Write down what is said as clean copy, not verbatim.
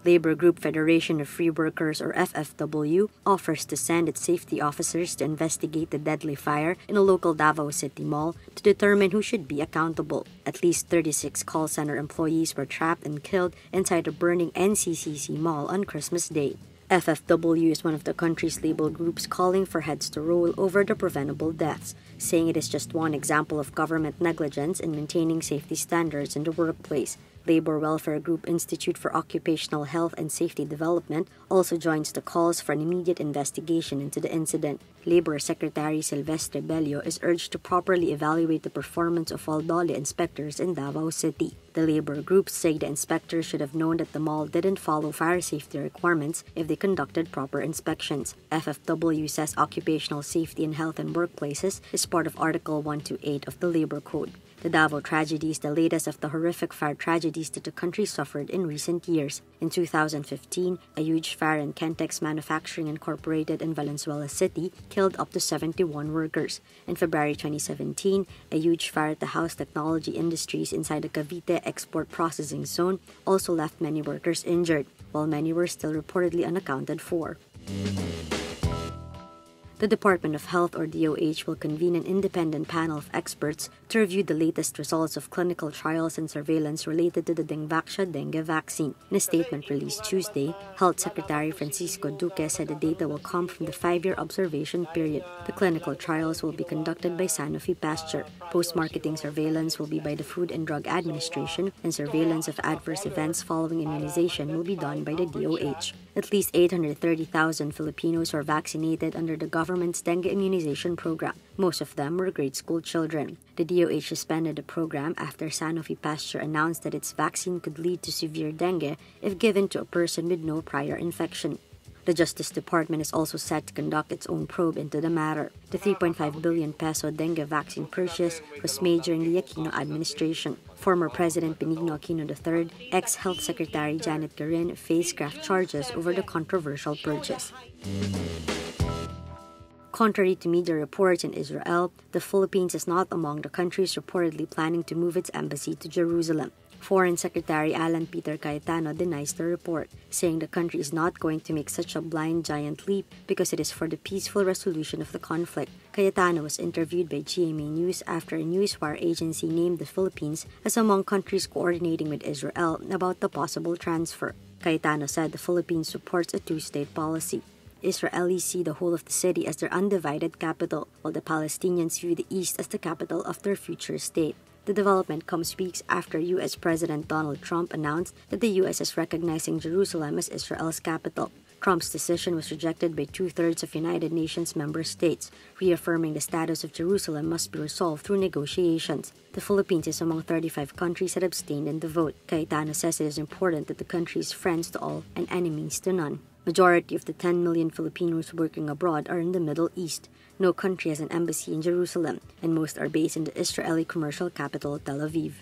Labor Group Federation of Free Workers, or FFW, offers to send its safety officers to investigate the deadly fire in a local Davao City mall to determine who should be accountable. At least 36 call center employees were trapped and killed inside a burning NCCC mall on Christmas Day. FFW is one of the country's labor groups calling for heads to roll over the preventable deaths, saying it is just one example of government negligence in maintaining safety standards in the workplace. Labor Welfare Group Institute for Occupational Health and Safety Development also joins the calls for an immediate investigation into the incident. Labor Secretary Silvestre Bello is urged to properly evaluate the performance of all DOLE inspectors in Davao City. The labor groups say the inspectors should have known that the mall didn't follow fire safety requirements if they conducted proper inspections. FFW says occupational safety in health and workplaces is part of Article 128 of the Labor Code. The Davao tragedy is the latest of the horrific fire tragedies that the country suffered in recent years. In 2015, a huge fire in Kentex Manufacturing Incorporated in Valenzuela City killed up to 71 workers. In February 2017, a huge fire at the House Technology Industries inside the Cavite Export Processing Zone also left many workers injured, while many were still reportedly unaccounted for. The Department of Health, or DOH, will convene an independent panel of experts to review the latest results of clinical trials and surveillance related to the Dengvaxia dengue vaccine. In a statement released Tuesday, Health Secretary Francisco Duque said the data will come from the 5-year observation period. The clinical trials will be conducted by Sanofi Pasteur. Post-marketing surveillance will be by the Food and Drug Administration, and surveillance of adverse events following immunization will be done by the DOH. At least 830,000 Filipinos were vaccinated under the government's dengue immunization program. Most of them were grade school children. The DOH suspended the program after Sanofi Pasteur announced that its vaccine could lead to severe dengue if given to a person with no prior infection. The Justice Department is also set to conduct its own probe into the matter. The 3.5 billion peso dengue vaccine purchase was made during the Aquino administration. Former President Benigno Aquino III, ex-Health Secretary Janet Garin faced graft charges over the controversial purchase. Contrary to media reports in Israel, the Philippines is not among the countries reportedly planning to move its embassy to Jerusalem. Foreign Secretary Alan Peter Cayetano denies the report, saying the country is not going to make such a blind giant leap because it is for the peaceful resolution of the conflict. Cayetano was interviewed by GMA News after a newswire agency named the Philippines as among countries coordinating with Israel about the possible transfer. Cayetano said the Philippines supports a two-state policy. Israelis see the whole of the city as their undivided capital, while the Palestinians view the east as the capital of their future state. The development comes weeks after U.S. President Donald Trump announced that the U.S. is recognizing Jerusalem as Israel's capital. Trump's decision was rejected by 2/3 of United Nations member states, reaffirming the status of Jerusalem must be resolved through negotiations. The Philippines is among 35 countries that abstained in the vote. Cayetano says it is important that the country is friends to all and enemies to none. Majority of the 10 million Filipinos working abroad are in the Middle East. No country has an embassy in Jerusalem, and most are based in the Israeli commercial capital, Tel Aviv.